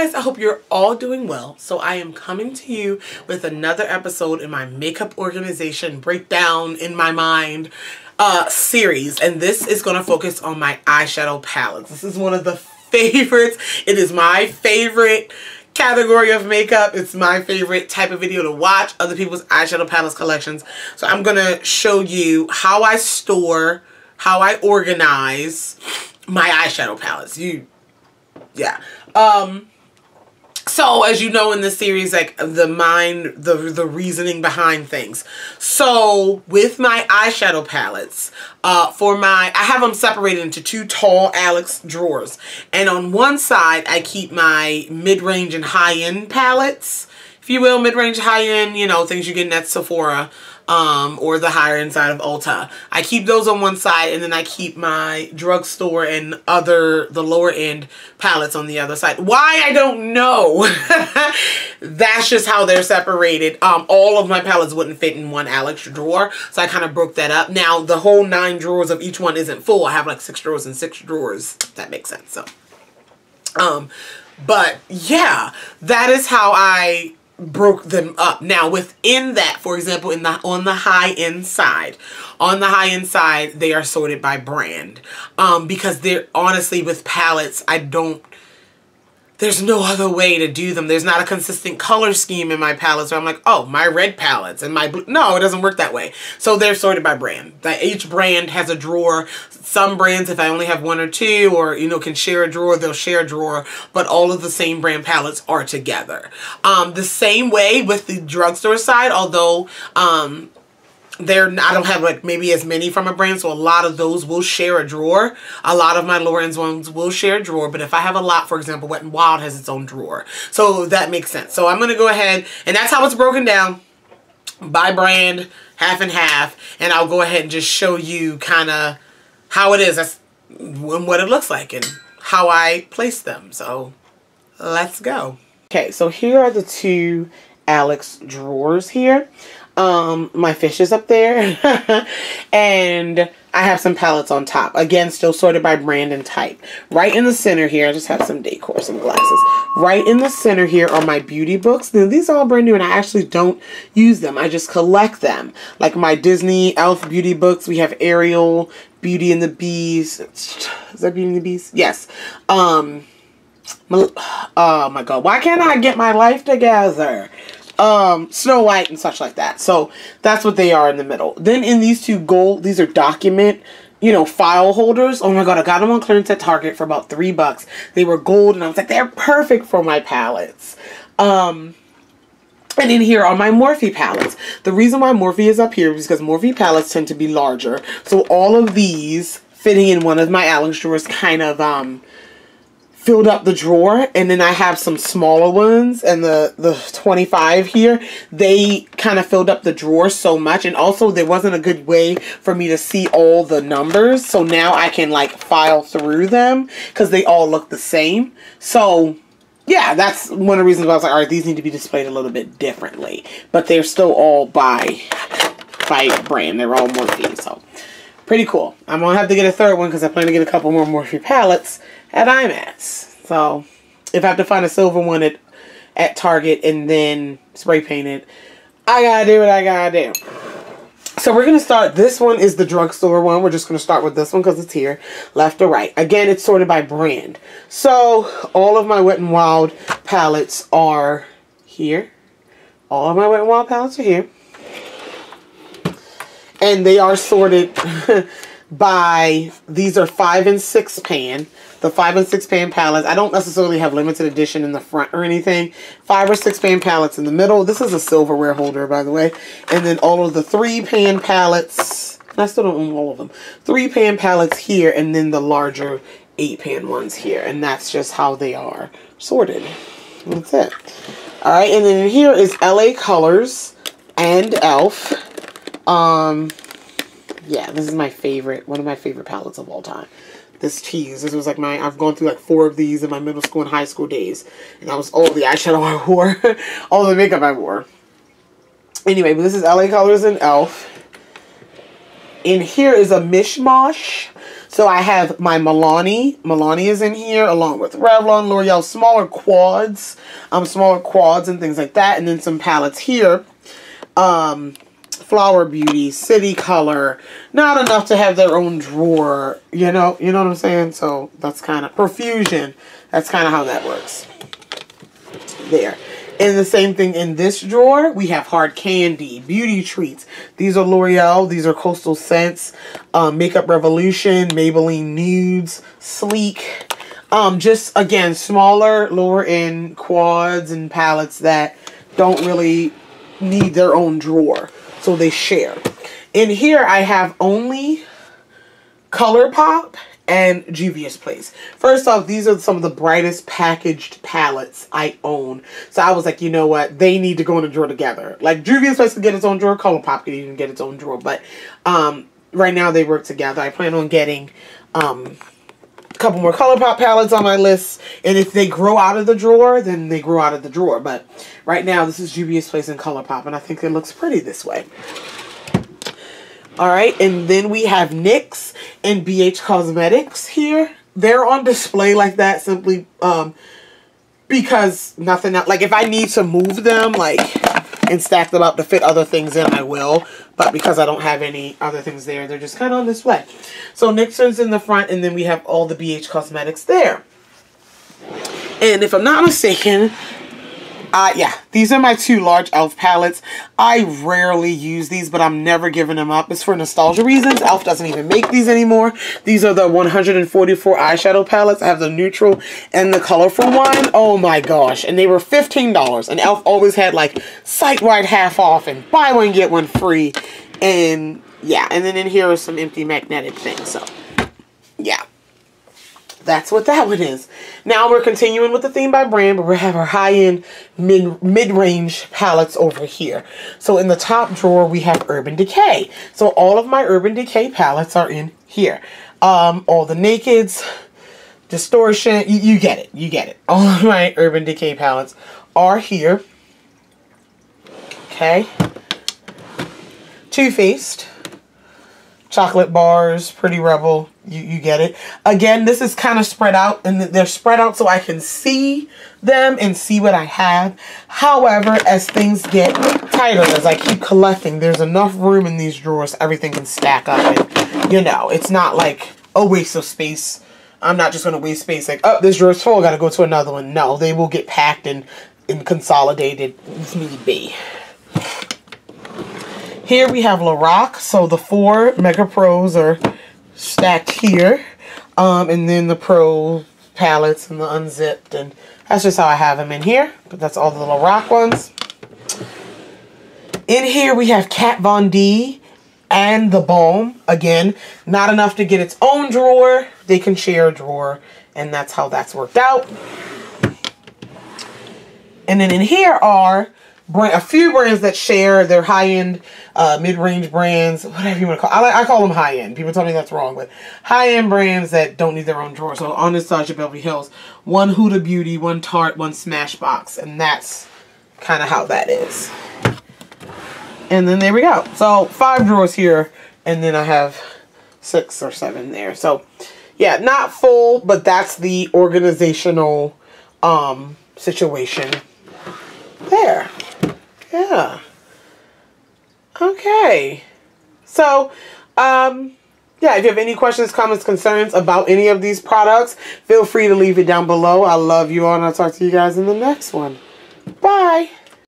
guys, I hope you're all doing well. So I am coming to you with another episode in my makeup organization breakdown in my mind series, and this is going to focus on my eyeshadow palettes. This is one of the favorites. It is my favorite category of makeup. It's my favorite type of video to watch, other people's eyeshadow palettes collections. So I'm going to show you how I store, how I organize my eyeshadow palettes. So as you know in this series, like the reasoning behind things. So with my eyeshadow palettes, I have them separated into two tall Alex drawers. And on one side, I keep my mid-range and high-end palettes, if you will, mid-range, high-end, you know, things you get at Sephora. Or the higher end side of Ulta. I keep those on one side, and then I keep my drugstore and the lower end palettes on the other side. Why? I don't know. That's just how they're separated. All of my palettes wouldn't fit in one Alex drawer, so I kind of broke that up. Now, the whole 9 drawers of each one isn't full. I have like 6 drawers and 6 drawers, if that makes sense. So, but yeah, that is how I broke them up. Now within that, for example, on the high end side, they are sorted by brand, because they're honestly, with palettes, there's no other way to do them. There's not a consistent color scheme in my palettes where I'm like, oh, my red palettes and my blue. No, it doesn't work that way. So they're sorted by brand. Each brand has a drawer. Some brands, if I only have 1 or 2, or, you know, can share a drawer, they'll share a drawer, but all of the same brand palettes are together. The same way with the drugstore side, although, I don't have like maybe as many from a brand, so a lot of those will share a drawer. A lot of my lower end ones will share a drawer, but if I have a lot, for example, Wet n Wild has its own drawer. So that makes sense. So I'm going to go ahead, and that's how it's broken down by brand, half and half, and I'll go ahead and just show you kind of how it is, and what it looks like, and how I place them. So let's go. Okay, so here are the 2 Alex drawers here. My fish is up there, and I have some palettes on top. Again, still sorted by brand and type. Right in the center here, I just have some decor, some glasses. Right in the center here are my beauty books. Now, these are all brand new, and I actually don't use them. I just collect them. Like my Disney Elf beauty books. We have Ariel, Beauty and the Beast. Is that Beauty and the Beast? Yes. Oh my God. Why can't I get my life together? Snow White and such like that. So that's what they are in the middle. Then in these 2 gold, these are document, you know, file holders. Oh my God, I got them on clearance at Target for about $3. They were gold, and I was like, they're perfect for my palettes. And in here are my Morphe palettes. The reason why Morphe is up here is because Morphe palettes tend to be larger. So all of these fitting in one of my Alex drawers kind of, filled up the drawer, and then I have some smaller ones, and the 25 here, they kind of filled up the drawer so much, and also there wasn't a good way for me to see all the numbers, so now I can like file through them because they all look the same. So yeah, that's one of the reasons why I was like, all right, these need to be displayed a little bit differently, but they're still all by brand. They're all Morphe, so pretty cool. I'm gonna have to get a 3rd one because I plan to get a couple more Morphe palettes at IMAX. So if I have to find a silver one at Target and then spray paint it, I gotta do what I gotta do. So we're gonna start. This one is the drugstore one. We're just gonna start with this one because it's here, left to right. Again, it's sorted by brand. So all of my Wet n Wild palettes are here. All of my Wet n Wild palettes are here. And they are sorted by, these are 5 and 6 pan. The 5 and 6 pan palettes. I don't necessarily have limited edition in the front or anything. 5 or 6 pan palettes in the middle. This is a silverware holder, by the way. And then all of the 3 pan palettes. I still don't own all of them. 3 pan palettes here, and then the larger 8 pan ones here. And that's just how they are sorted. That's it. Alright, and then here is LA Colors and Elf. Yeah, this is my favorite, one of my favorite palettes of all time. This cheese, this was like I've gone through like 4 of these in my middle school and high school days. And that was all the eyeshadow I wore, all the makeup I wore. Anyway, but this is LA Colors and Elf. And here is a mishmash. So I have my Milani. Milani is in here along with Revlon, L'Oreal, smaller quads and things like that. And then some palettes here. Flower Beauty, City Color, not enough to have their own drawer, you know what I'm saying? So that's kind of Profusion. That's kind of how that works. There. And the same thing in this drawer, we have Hard Candy, Beauty Treats. These are L'Oreal, these are Coastal Scents, Makeup Revolution, Maybelline Nudes, Sleek. Just again, smaller, lower end quads and palettes that don't really need their own drawer. So they share. In here, I have only ColourPop and Juvia's Place. First off, these are some of the brightest packaged palettes I own. So I was like, you know what? They need to go in a drawer together. Like, Juvia's Place can get its own drawer. ColourPop can even get its own drawer. But right now, they work together. I plan on getting a couple more ColourPop palettes on my list. And if they grow out of the drawer, then they grow out of the drawer. But right now, this is Juvia's Place and ColourPop. And I think it looks pretty this way. Alright, and then we have NYX and BH Cosmetics here. They're on display like that simply because nothing else. Like, if I need to move them, like, and stack them up to fit other things in, I will. But because I don't have any other things there, they're just kind of on display. So NYX is in the front, and then we have all the BH Cosmetics there. And if I'm not mistaken, yeah, these are my two large e.l.f. palettes. I rarely use these, but I'm never giving them up. It's for nostalgia reasons. e.l.f. doesn't even make these anymore. These are the 144 eyeshadow palettes. I have the neutral and the colorful one. Oh my gosh. And they were $15. And e.l.f. always had like site-wide half off and buy one, get one free. And yeah, and then in here are some empty magnetic things. So yeah. That's what that one is. Now we're continuing with the theme by brand, but we have our high-end mid-range palettes over here. So in the top drawer, we have Urban Decay. So all of my Urban Decay palettes are in here. All the Nakeds, Distortion, you get it. You get it. All of my Urban Decay palettes are here. Okay. Too Faced. Chocolate Bars, Pretty Rebel, you get it. Again, this is kind of spread out, and they're spread out so I can see them and see what I have. However, as things get tighter, as I keep collecting, there's enough room in these drawers, everything can stack up, and, you know, it's not like a waste of space. I'm not just going to waste space, like, oh, this drawer's full, got to go to another one. No, they will get packed and consolidated if need be. Here we have Lorac, so the 4 Mega Pros are stacked here, and then the Pro palettes and the unzipped, and that's just how I have them in here, but that's all the Lorac ones. In here we have Kat Von D and the Balm. Again, not enough to get its own drawer, they can share a drawer, and that's how that's worked out. And then in here are a few brands that share their high-end, mid-range brands, whatever you want to call it. I call them high-end. People tell me that's wrong, but high-end brands that don't need their own drawer. So on this Anastasia Beverly Hills, 1 Huda Beauty, 1 Tarte, 1 Smashbox, and that's kind of how that is. And then there we go. So 5 drawers here, and then I have 6 or 7 there. So yeah, not full, but that's the organizational situation there. Yeah. Okay. So, yeah, if you have any questions, comments, concerns about any of these products, feel free to leave it down below. I love you all, and I'll talk to you guys in the next one. Bye.